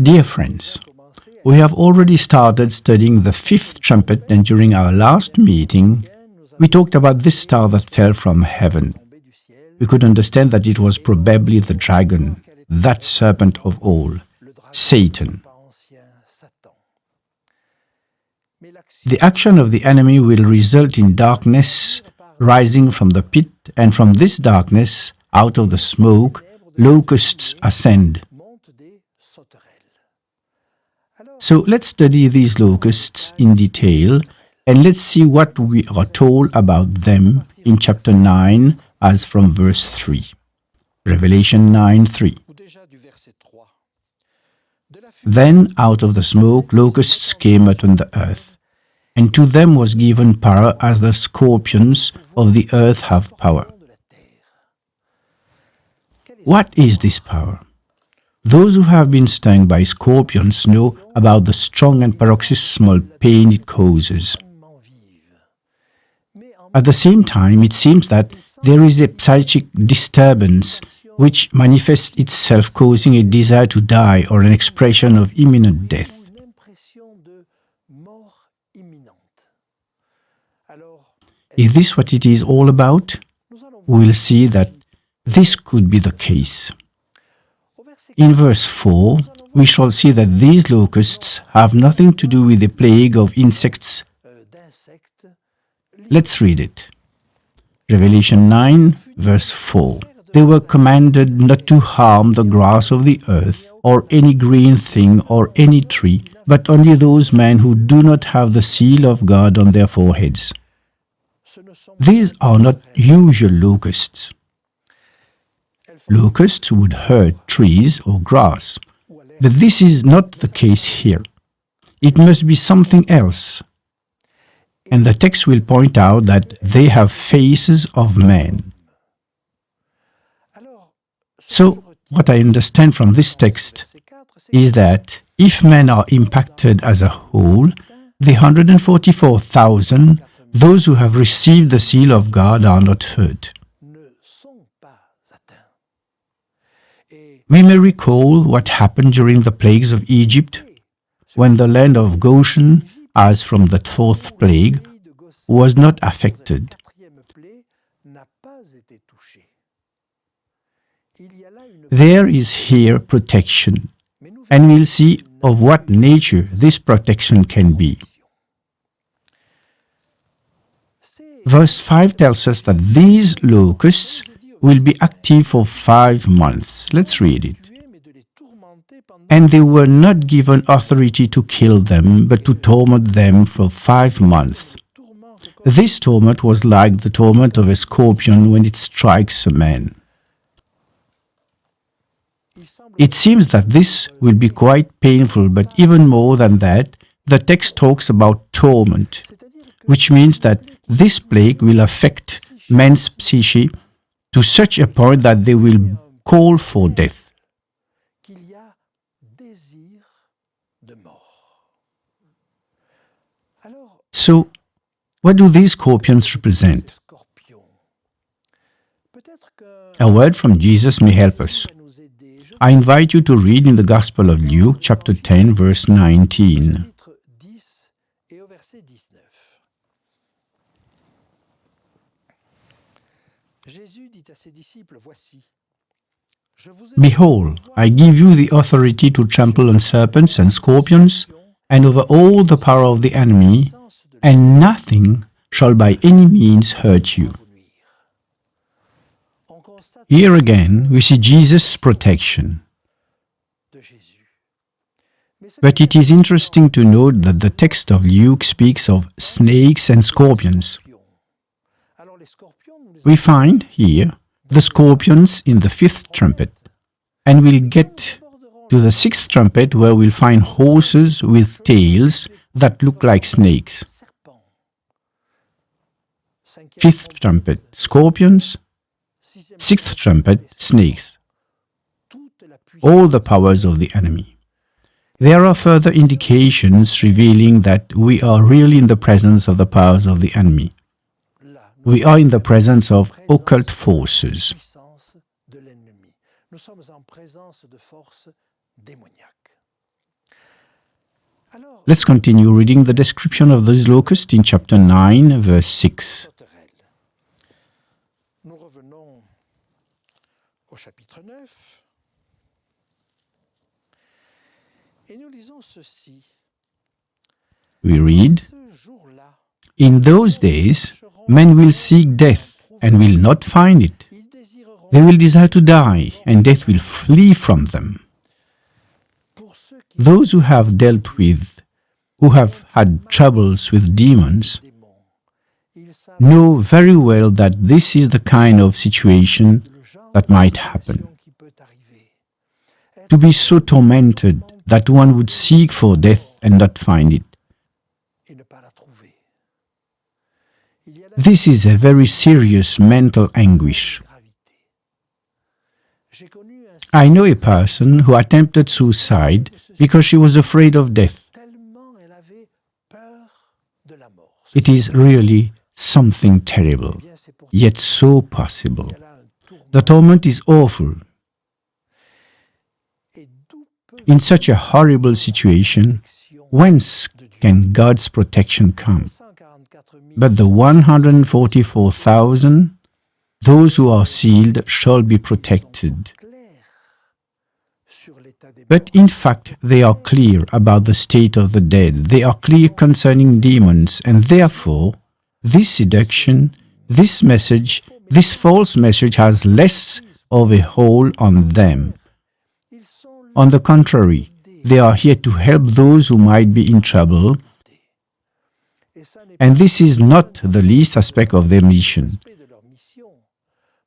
Dear friends, we have already started studying the fifth trumpet, and during our last meeting, we talked about this star that fell from heaven. We could understand that it was probably the dragon, that serpent of all, Satan. The action of the enemy will result in darkness rising from the pit, and from this darkness, out of the smoke, locusts ascend. So let's study these locusts in detail, and let's see what we are told about them in chapter 9 as from verse 3. Revelation 9:3. Then out of the smoke locusts came upon the earth, and to them was given power as the scorpions of the earth have power. What is this power? Those who have been stung by scorpions know about the strong and paroxysmal pain it causes. At the same time, it seems that there is a psychic disturbance which manifests itself causing a desire to die or an expression of imminent death. Is this what it is all about? We'll see that this could be the case. In verse 4, we shall see that these locusts have nothing to do with the plague of insects. Let's read it. Revelation 9, verse 4. They were commanded not to harm the grass of the earth, or any green thing, or any tree, but only those men who do not have the seal of God on their foreheads. These are not usual locusts. Locusts would hurt trees or grass, but this is not the case here. It must be something else. And the text will point out that they have faces of men. So, what I understand from this text is that if men are impacted as a whole, the 144,000, those who have received the seal of God, are not hurt. We may recall what happened during the plagues of Egypt, when the land of Goshen, as from the fourth plague, was not affected. There is here protection, and we'll see of what nature this protection can be. Verse 5 tells us that these locusts will be active for 5 months. Let's read it. And they were not given authority to kill them, but to torment them for 5 months. This torment was like the torment of a scorpion when it strikes a man. It seems that this will be quite painful, but even more than that, the text talks about torment, which means that this plague will affect man's psyche to such a point that they will call for death. So, what do these scorpions represent? A word from Jesus may help us. I invite you to read in the Gospel of Luke, chapter 10, verse 19. Behold, I give you the authority to trample on serpents and scorpions, and over all the power of the enemy, and nothing shall by any means hurt you. Here again, we see Jesus' protection. But it is interesting to note that the text of Luke speaks of snakes and scorpions. We find here the scorpions in the fifth trumpet, and we'll get to the sixth trumpet where we'll find horses with tails that look like snakes. Fifth trumpet, scorpions. Sixth trumpet, snakes. All the powers of the enemy. There are further indications revealing that we are really in the presence of the powers of the enemy. We are in the presence of occult forces. Let's continue reading the description of these locusts in chapter 9, verse 6. Nous revenons au chapitre 9 et nous lisons ceci. We read, Ce jour-là, "In those days, men will seek death and will not find it. ils désireront They will desire to die, and death will flee from them." pour ceux qui Those who have dealt with, who have had troubles with demons, démons. Ils savent know very well that this is the kind of situation le genre that might happen. situation qui peut arriver. To be so tormented that one would seek for death and not find it. Et ne pas la trouver. Il y a là This is a very serious mental anguish. une gravité. J'ai connu un I know a person who attempted suicide because she was afraid of death. tellement elle avait peur de la mort. It is really something terrible, Bien, c'est pour yet so possible. qu'elle a un tourment. The torment is awful. Et d'où peut In such a horrible situation, protection whence de Dieu? can God's protection come? 144 000 But the 144,000, those who are sealed, shall be protected. clairs sur l'état des But in fact, they are clear about the state of the dead. They are clear concerning demons, and therefore, this seduction, this message, this false message has less of a hold on them. Ils sont On the contrary, they are here to help those who might be in trouble, et ça n'est and this is not the least aspect of their mission. pas de leur mission.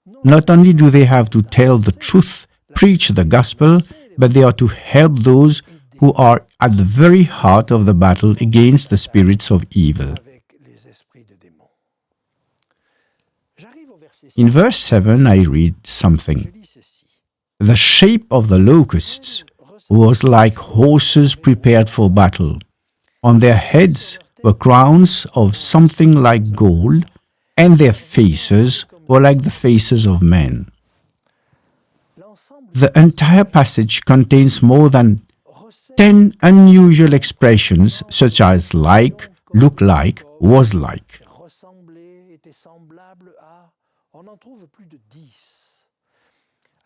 Non, Not only do they have to tell the truth, preach the gospel, but they are to help those who are at the very heart of the battle against the spirits of evil. avec les esprits de démons. J'arrive au verset 6. In verse 7, I read something. Je lis ceci. The shape of the locusts was like horses prepared for battle. On their heads were crowns of something like gold, and their faces were like the faces of men. L'ensemble The entire passage contains more than recèle 10 unusual expressions such as like, look like, was like. ressemblait, était semblable à. On en trouve plus de 10.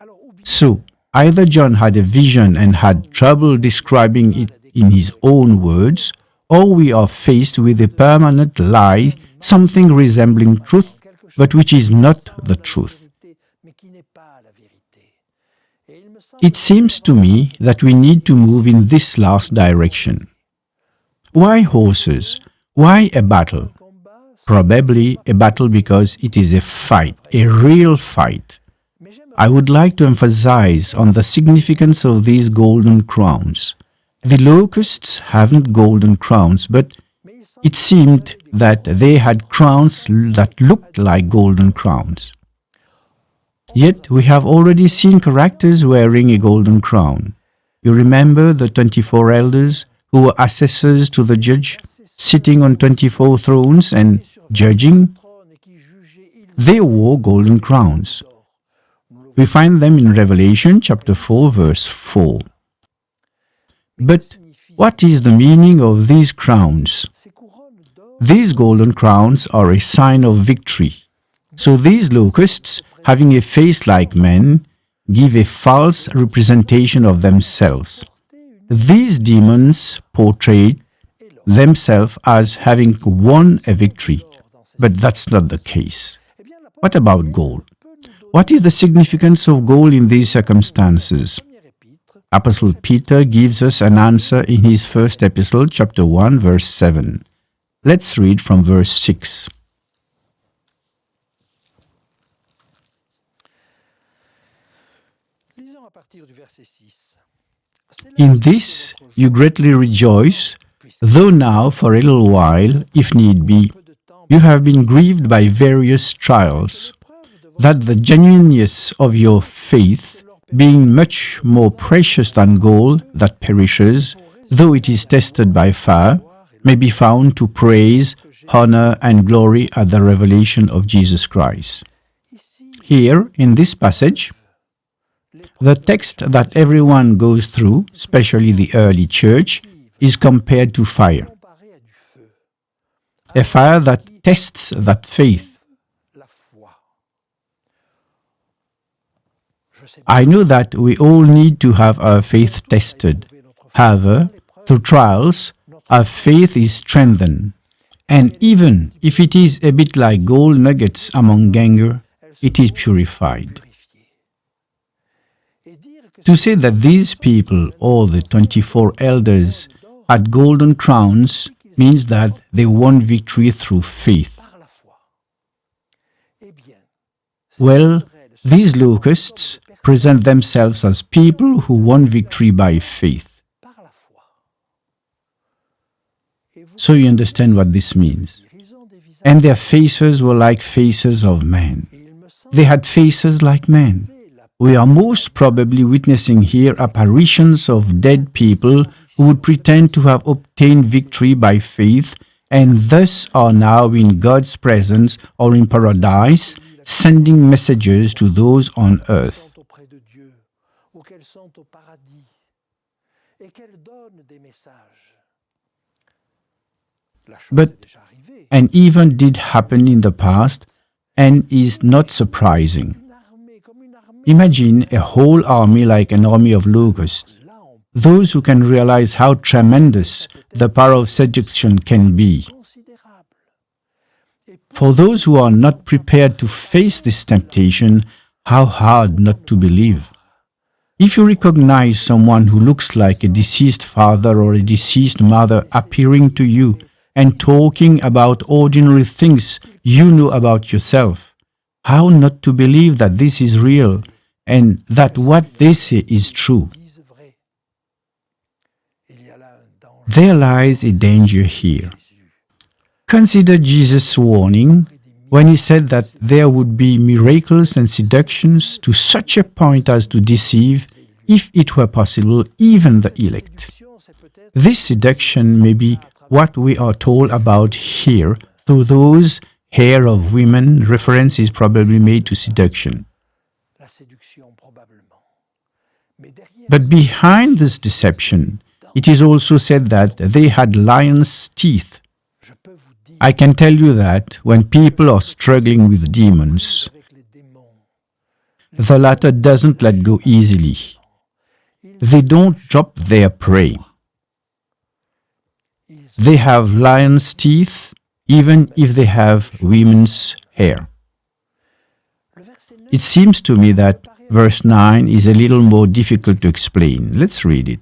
Alors, ou bien So, either John had a vision and had trouble describing it in his own words, or we are faced with a permanent lie, something resembling truth, but which is not the truth. vérité, mais qui n'est pas la vérité. Et il me semble It seems to me that we need to move in this last direction. Why horses? Why a battle? combat, Probably a battle because it is a fight, a real fight. mais j'aime I would like to emphasize on the significance of these golden crowns. The locusts haven't golden crowns, but mais il semble it seemed that they had crowns that looked like golden crowns. Yet we have already seen characters wearing a golden crown. You remember the 24 elders who were assessors to the judge, sitting on 24 thrones and judging? trône et qui jugeait il They wore golden crowns. We find them in Revelation chapter 4, verse 4. But signifie what is the meaning of these crowns? ces couronnes d'or These golden crowns are a sign of victory. So these locusts, having a face like men, give a false representation of themselves. These demons portray themselves as having won a victory, but that's not the case. Eh bien, l'apôtre What about gold? peut nous donner What is the significance of gold in these circumstances? première épître, Apostle Peter gives us an answer in his first epistle, chapter 1, verse 7. Let's read from verse 6. lisons à partir du verset 6. C'est là In que this notre you joie, greatly rejoice, puisque though now for a little while, if need be, peu de temps you have been grieved by various trials, preuve de votre that the genuineness of your faith, being much more precious than gold that perishes, though it is tested by fire, may be found to praise, honor, and glory at the revelation of Jesus Christ. ici Here, in this passage, The text that everyone goes through, especially the early church, is compared to fire. comparé à du feu. A fire that tests that faith. La foi. Je sais I know that we all need to have our faith tested. However, through trials, our faith is strengthened. And even if it is a bit like gold nuggets among gangue, it is purified. purifié. Et dire que To say that these people, all the 24 elders, had golden crowns means that they won victory through faith. par la foi. Eh bien, Well, these locusts present themselves as people who won victory by faith. par la foi. Et vous So you understand what this means. guérison des visages. And their faces were like faces of men. Et il me semble They had faces like men. We are most probably witnessing here apparitions of dead people who would pretend to have obtained victory by faith and thus are now in God's presence or in paradise, sending messages to those on earth. sont auprès de Dieu ou qu'elles sont au paradis et qu'elles donnent des messages. La chose But est déjà arrivée. an event did happen in the past and is not surprising. Comme une armée, Imagine a whole army like an army of locusts. là on Those who can realize how tremendous the power of seduction can be. considérable. Et For those who are not prepared to face this temptation, how hard not to believe. If you recognize someone who looks like a deceased father or a deceased mother appearing to you and talking about ordinary things you know about yourself, how not to believe that this is real and that what they say is true? disent vrai. Il y a là un danger. There lies a danger here. Consider Jesus' warning when he said that there would be miracles and seductions to such a point as to deceive, if it were possible, even the elect. C'est peut-être This seduction may be what we are told about here through those hair of women. Reference is probably made to seduction. la séduction probablement. Mais derrière But behind this deception, it is also said that they had lions' teeth. je peux vous dire I can tell you that when people are struggling with demons, avec les démons, the latter doesn't let go easily. They don't drop their prey. ils They have lions' teeth, even if they have women's hair. le verset 9 It seems to me that verse 9 is a little more difficult to explain. Let's read it.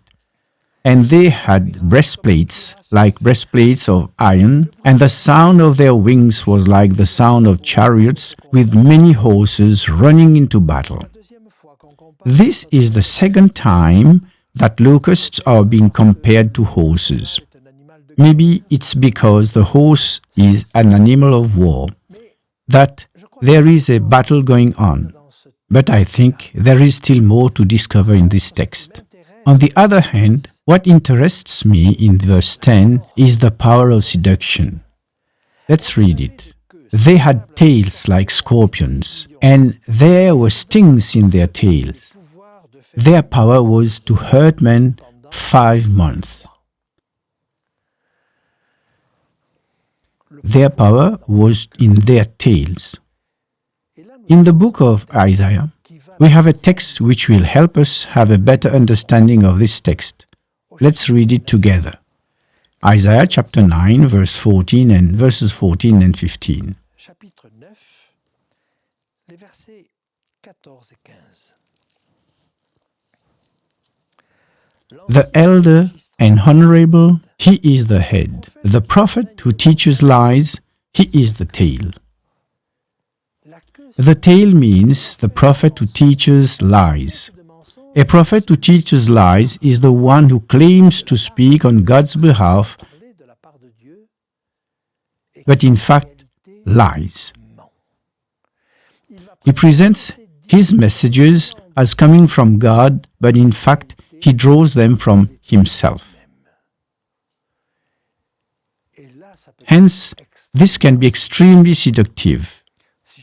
And they had breastplates, like breastplates of iron, and the sound of their wings was like the sound of chariots with many horses running into battle. deuxième fois qu'on compare This is the second time that locusts are being compared to horses. un animal de Maybe it's because the horse is an animal of war, that there is a battle going on. dans ce But I think there is still more to discover in this text. On the other hand, what interests me in verse 10 is the power of seduction. Let's read it. They had tails like scorpions, and there were stings in their tails. pouvoir de faire Their power was to hurt men 5 months. Their power was in their tails. et là nous In the book of Isaiah, qui va we have a text which will help us have a better understanding of this text. Let's read it together. Isaiah chapter 9, verse 14 and verses 14 and 15. chapitre 9 les versets 14 et 15. The elder and honorable, he is the head. The prophet who teaches lies, he is the tail. La queue The tail means the prophet who teaches lies. de mensonge A prophet who teaches lies is the one who claims to speak on God's behalf, parlée de la part de Dieu et but in fact réalité lies. ment. Il va He presents his messages as coming from God, but in fact he draws them from himself. et là ça peut Hence, this can be extremely seductive.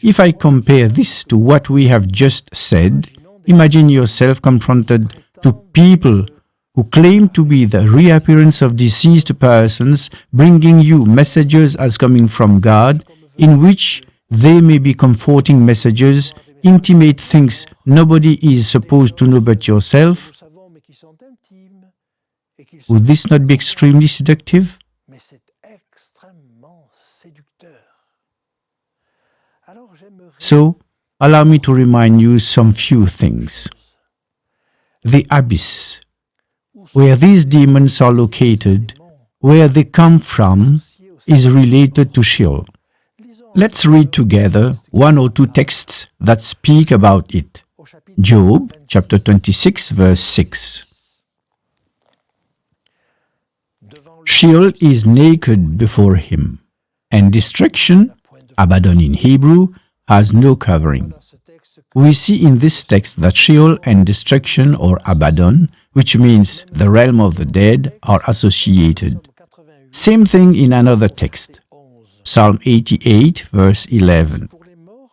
If I compare this to what we have just said, Imagine yourself confronted to people who claim to be the reappearance of deceased persons, bringing you messages as coming from God, in which they may be comforting messages, intimate things nobody is supposed to know but yourself. Would this not be extremely seductive? So, allow me to remind you some few things. The abyss, where these demons are located, where they come from, is related to Sheol. Let's read together one or two texts that speak about it. Job chapter 26 verse 6. Sheol is naked before him, and destruction, Abaddon in Hebrew, has no covering. We see in this text that Sheol and destruction, or Abaddon, which means the realm of the dead, are associated. Same thing in another text, Psalm 88 verse 11.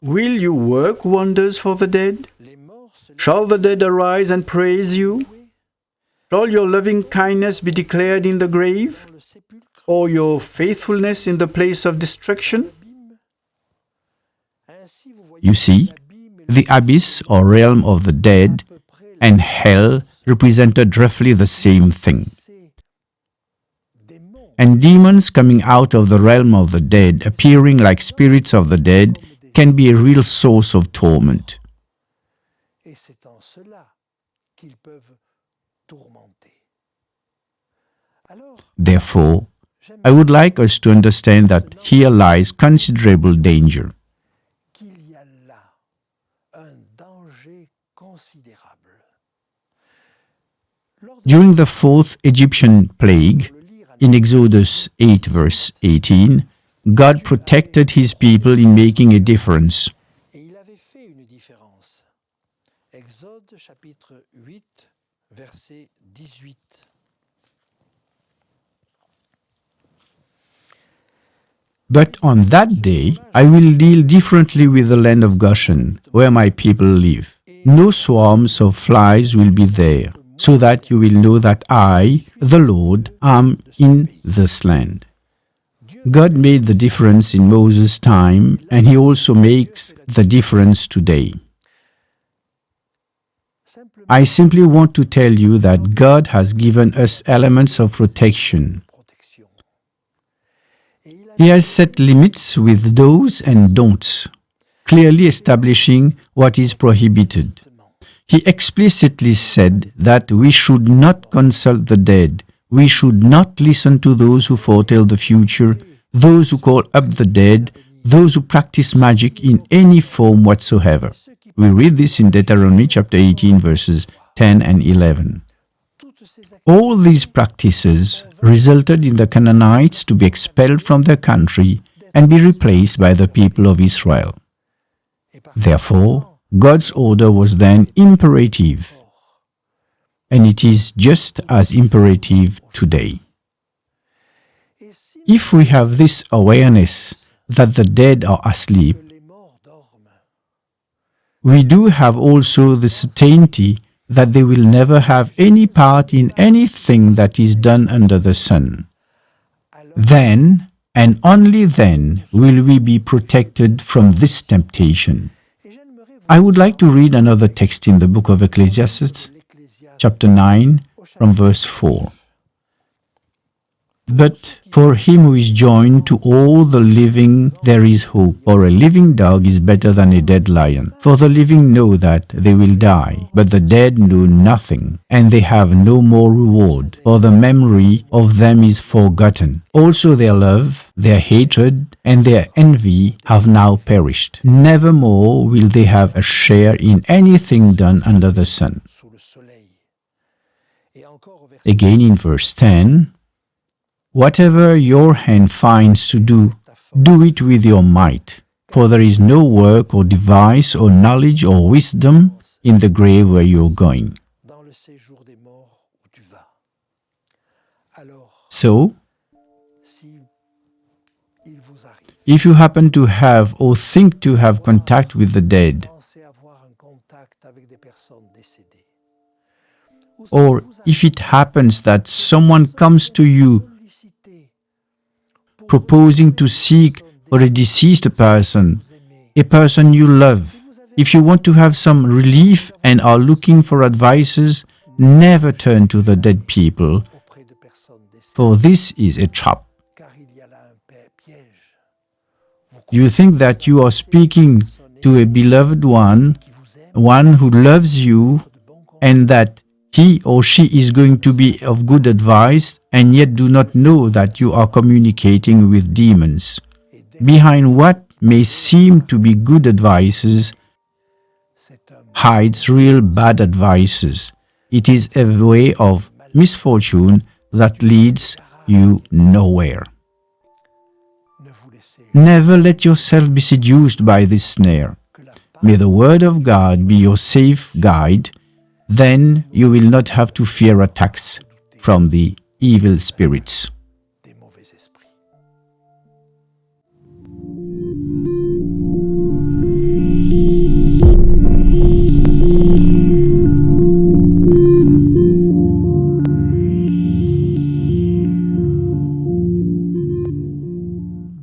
Will you work wonders for the dead? Shall the dead arise and praise you? Shall your loving kindness be declared in the grave, or your faithfulness in the place of destruction? You see, the abyss or realm of the dead and hell represented roughly the same thing. And demons coming out of the realm of the dead, appearing like spirits of the dead, can be a real source of torment. Therefore, I would like us to understand that here lies considerable danger. During the fourth Egyptian plague, in Exodus 8 verse 18, God protected his people in making a difference. Exode chapitre 8 verset 18. But on that day, I will deal differently with the land of Goshen, where my people live. No swarms of flies will be there, so that you will know that I, the Lord, am in this land. God made the difference in Moses' time, and he also makes the difference today. I simply want to tell you that God has given us elements of protection. He has set limits with do's and don'ts, clearly establishing what is prohibited. He explicitly said that we should not consult the dead, we should not listen to those who foretell the future, those who call up the dead, those who practice magic in any form whatsoever. We read this in Deuteronomy chapter 18 verses 10 and 11. All these practices resulted in the Canaanites to be expelled from their country and be replaced by the people of Israel. Therefore, God's order was then imperative, and it is just as imperative today. If we have this awareness that the dead are asleep, we do have also the certainty that they will never have any part in anything that is done under the sun. Then, and only then, will we be protected from this temptation. I would like to read another text in the book of Ecclesiastes, chapter 9, from verse 4. But for him who is joined to all the living there is hope, for a living dog is better than a dead lion. For the living know that they will die, but the dead know nothing, and they have no more reward, for the memory of them is forgotten. Also their love, their hatred, and their envy have now perished. Nevermore will they have a share in anything done under the sun. Again in verse 10, whatever your hand finds to do, do it with your might, for there is no work or device or knowledge or wisdom in the grave where you are going. So, if you happen to have or think to have contact with the dead, Or if it happens that someone comes to you proposing to seek for a deceased person, a person you love, if you want to have some relief and are looking for advices, never turn to the dead people, for this is a trap. You think that you are speaking to a beloved one who loves you, and that he or she is going to be of good advice, and yet do not know that you are communicating with demons. Behind what may seem to be good advices hides real bad advices. It is a way of misfortune that leads you nowhere. Never let yourself be seduced by this snare. May the Word of God be your safe guide. Then you will not have to fear attacks from the evil spirits.